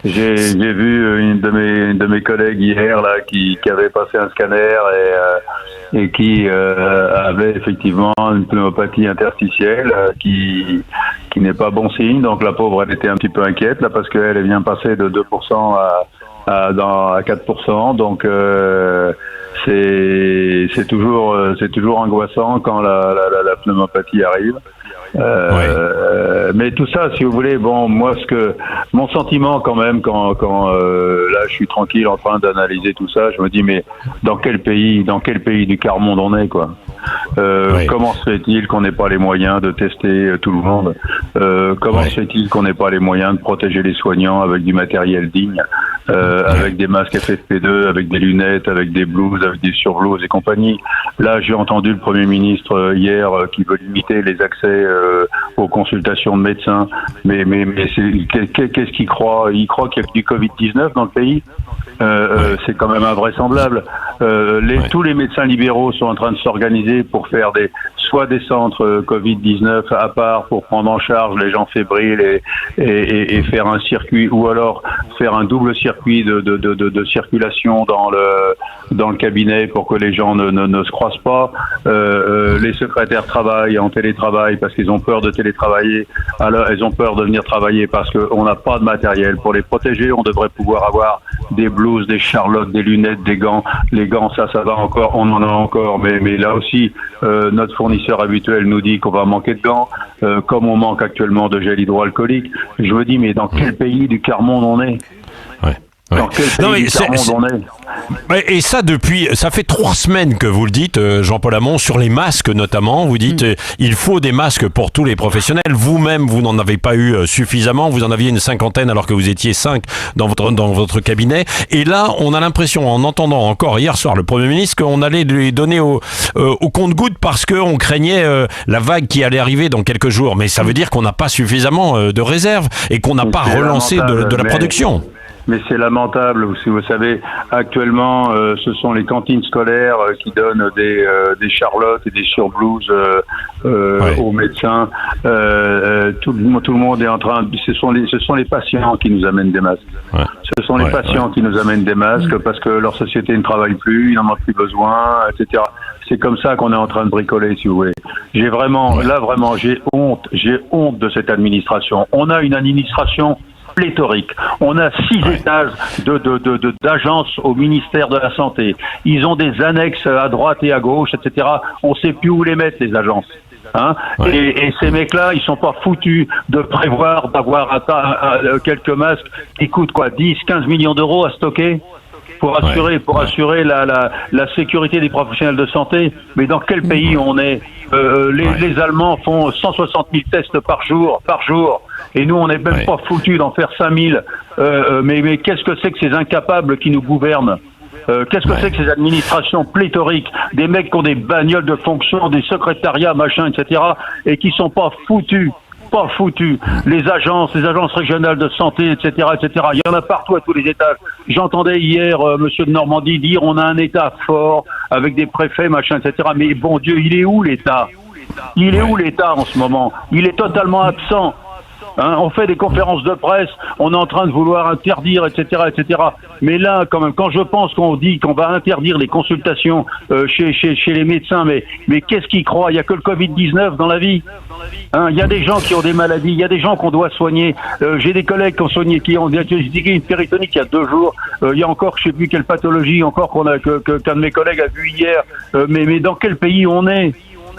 J'ai vu une de mes collègues hier là qui avait passé un scanner et qui avait effectivement une pneumopathie interstitielle qui n'est pas bon signe. Donc la pauvre, elle était un petit peu inquiète là parce qu'elle vient passer de 2% à 4%. Donc c'est toujours angoissant quand la pneumopathie arrive. Mais tout ça, si vous voulez, bon, moi, mon sentiment quand même, quand là, je suis tranquille en train d'analyser tout ça, je me dis, mais dans quel pays du quart monde on est, quoi. Comment se fait-il qu'on n'ait pas les moyens de tester tout le monde? Comment se fait-il qu'on n'ait pas les moyens de protéger les soignants avec du matériel digne, avec des masques FFP2, avec des lunettes, avec des blouses, avec des surblouses et compagnie? Là, j'ai entendu le Premier ministre hier qui veut limiter les accès aux consultations de médecins. Mais qu'est-ce qu'il croit? Il croit qu'il y a du Covid-19 dans le pays? C'est quand même invraisemblable. Tous les médecins libéraux sont en train de s'organiser pour faire soit des centres Covid-19 à part pour prendre en charge les gens fébriles et faire un circuit, ou alors faire un double circuit de circulation dans le cabinet pour que les gens ne se croisent pas. Les secrétaires travaillent en télétravail parce qu'ils ont peur de télétravailler. Alors, ils ont peur de venir travailler parce qu'on n'a pas de matériel pour les protéger. On devrait pouvoir avoir des blouses, des charlottes, des lunettes, des gants. Les gants, ça va encore, on en a encore, mais là aussi, notre fournisseur habituel nous dit qu'on va manquer de gants, comme on manque actuellement de gel hydroalcoolique. Je me dis, mais dans quel pays du quart monde on est? Dans quel pays du quart monde on est? Et ça ça fait 3 semaines que vous le dites, Jean-Paul Hamon, sur les masques notamment. Vous dites il faut des masques pour tous les professionnels. Vous-même, vous n'en avez pas eu suffisamment. Vous en aviez une 50aine alors que vous étiez 5 dans votre cabinet. Et là, on a l'impression, en entendant encore hier soir le Premier ministre, qu'on allait lui donner au compte-gouttes parce qu'on craignait la vague qui allait arriver dans quelques jours. Mais ça veut dire qu'on n'a pas suffisamment de réserves et qu'on n'a pas relancé de la production. Mais c'est lamentable. Si vous savez, actuellement, ce sont les cantines scolaires qui donnent des charlottes et des surblouses aux médecins. Tout le monde est en train. Ce sont les patients qui nous amènent des masques. Ce sont les patients qui nous amènent des masques parce que leur société ne travaille plus, ils n'en ont plus besoin, etc. C'est comme ça qu'on est en train de bricoler, si vous voulez. J'ai honte de cette administration. On a une administration pléthorique. On a 6 étages d'agences au ministère de la Santé. Ils ont des annexes à droite et à gauche, etc. On ne sait plus où les mettre, les agences. Et ces mecs-là, ils sont pas foutus de prévoir d'avoir quelques masques qui coûtent 10-15 millions d'euros à stocker pour assurer la sécurité des professionnels de santé. Mais dans quel pays on est? Les Allemands font 160 000 tests par jour. Et nous, on n'est même pas foutus d'en faire 5 000. Mais qu'est-ce que c'est que ces incapables qui nous gouvernent? Qu'est-ce que c'est que ces administrations pléthoriques? Des mecs qui ont des bagnoles de fonction, des secrétariats, machin, etc. et qui sont pas foutus. Les agences régionales de santé, etc., etc. Il y en a partout à tous les étages. J'entendais hier Monsieur de Normandie dire on a un État fort avec des préfets, machin, etc. Mais bon Dieu, il est où l'État? Il est où l'État en ce moment? Il est totalement absent. On fait des conférences de presse, on est en train de vouloir interdire, etc., etc. Mais là, quand même, quand je pense qu'on dit qu'on va interdire les consultations chez les médecins, mais qu'est-ce qu'ils croient? Il n'y a que le Covid-19 dans la vie. Il y a des gens qui ont des maladies, il y a des gens qu'on doit soigner. J'ai des collègues qui ont soigné, qui ont diagnostiqué une péritonite il y a 2 jours. Il y a encore, je ne sais plus quelle pathologie, encore qu'un de mes collègues a vu hier. Mais dans quel pays on est?